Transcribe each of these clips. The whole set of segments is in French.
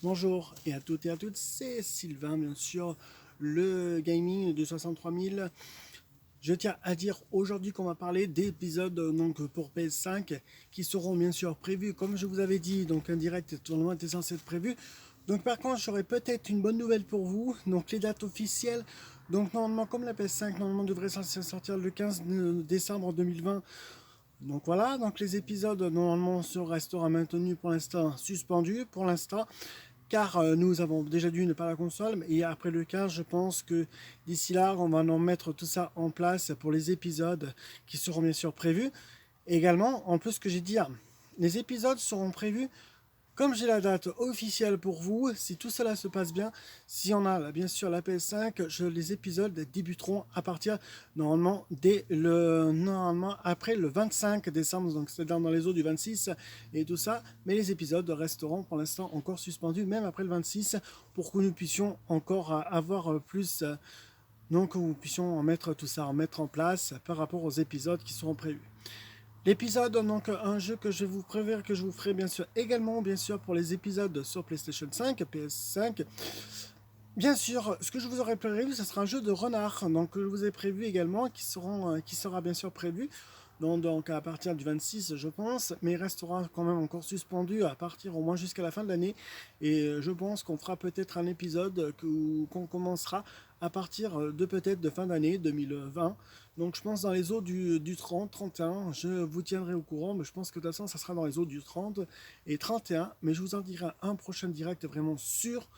Bonjour et à toutes et à toutes, c'est Sylvain, bien sûr, le gaming de 63 000. Je tiens à dire aujourd'hui qu'on va parler d'épisodes donc pour PS5 qui seront bien sûr prévus, comme je vous avais dit, donc un direct tournoi était censé être prévu. Donc par contre, j'aurais peut-être une bonne nouvelle pour vous, donc les dates officielles. Donc normalement, comme la PS5 normalement devrait sortir le 15 décembre 2020. Donc voilà, donc les épisodes normalement resteront maintenus pour l'instant, suspendus pour l'instant car nous avons déjà dû ne pas la console, et après le 15, je pense que d'ici là, on va en mettre tout ça en place pour les épisodes qui seront bien sûr prévus. Et également, en plus que j'ai dit, les épisodes seront prévus comme j'ai la date officielle pour vous. Si tout cela se passe bien, si on a bien sûr la PS5, les épisodes débuteront à partir normalement normalement après le 25 décembre, donc c'est dans les eaux du 26 et tout ça. Mais les épisodes resteront pour l'instant encore suspendus, même après le 26, pour que nous puissions encore avoir plus. Donc, nous puissions mettre tout ça, en mettre en place par rapport aux épisodes qui seront prévus. L'épisode, donc un jeu que je vous préviens que je vous ferai bien sûr également, bien sûr pour les épisodes sur PlayStation 5, PS5. Bien sûr, ce que je vous aurais prévu, ce sera un jeu de renard, donc que je vous ai prévu également, qui sera bien sûr prévu. Donc à partir du 26 je pense, mais il restera quand même encore suspendu à partir au moins jusqu'à la fin de l'année. Et je pense qu'on fera peut-être un épisode qu'on commencera à partir de peut-être de fin d'année 2020. Donc je pense dans les eaux du 30, 31, je vous tiendrai au courant, mais je pense que de toute façon ça sera dans les eaux du 30 et 31, mais je vous en dirai un prochain direct vraiment sûr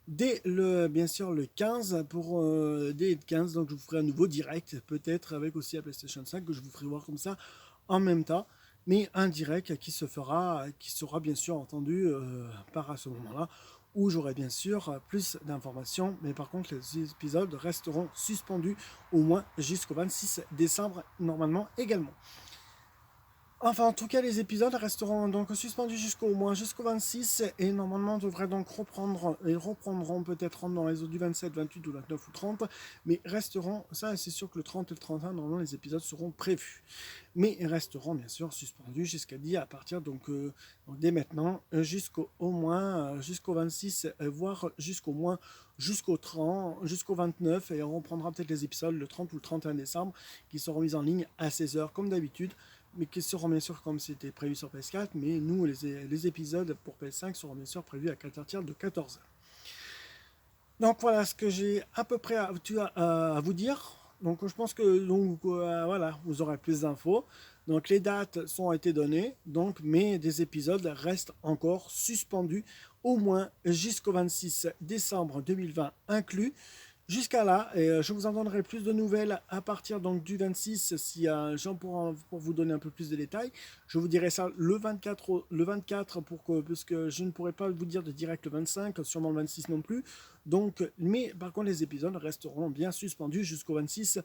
dès bien sûr le 15 dès le 15, donc je vous ferai un nouveau direct peut-être avec aussi la PlayStation 5 que je vous ferai voir comme ça en même temps, mais un direct qui sera bien sûr entendu par à ce moment-là où j'aurai bien sûr plus d'informations, mais par contre les épisodes resteront suspendus au moins jusqu'au 26 décembre normalement également. Enfin, en tout cas, les épisodes resteront donc suspendus jusqu'au 26 et normalement devraient donc reprendre, ils reprendront peut-être dans les eaux du 27, 28 ou 29 ou 30, mais resteront, ça c'est sûr que le 30 et le 31, normalement les épisodes seront prévus. Mais ils resteront bien sûr suspendus jusqu'à dit à partir donc dès maintenant jusqu'au 26, voire jusqu'au 30, jusqu'au 29, et on reprendra peut-être les épisodes le 30 ou le 31 décembre qui seront mis en ligne à 16h comme d'habitude, mais qui seront bien sûr comme c'était prévu sur PS4, mais nous, les épisodes pour PS5 seront bien sûr prévus à partir de 14h. Donc voilà ce que j'ai à peu près à vous dire. Donc je pense que voilà, vous aurez plus d'infos. Donc les dates sont été données, donc, mais des épisodes restent encore suspendus au moins jusqu'au 26 décembre 2020 inclus. Jusqu'à là, et je vous en donnerai plus de nouvelles à partir donc du 26 si Jean pour vous donner un peu plus de détails. Je vous dirai ça le 24 puisque je ne pourrai pas vous dire de direct le 25, sûrement le 26 non plus. Donc, mais par contre les épisodes resteront bien suspendus jusqu'au 26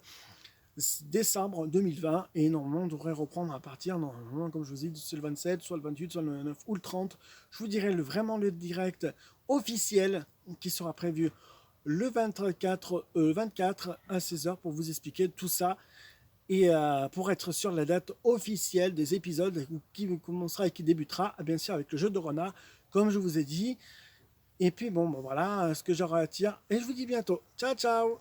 décembre 2020 et normalement on devrait reprendre à partir, normalement comme je vous ai dit, c'est le 27, soit le 28, soit le 29 ou le 30. Je vous dirai vraiment le direct officiel qui sera prévu le 24 à 16h pour vous expliquer tout ça et pour être sur la date officielle des épisodes qui commencera et qui débutera bien sûr avec le jeu de renard comme je vous ai dit. Et puis bon, voilà ce que j'aurai à dire et je vous dis bientôt. Ciao ciao.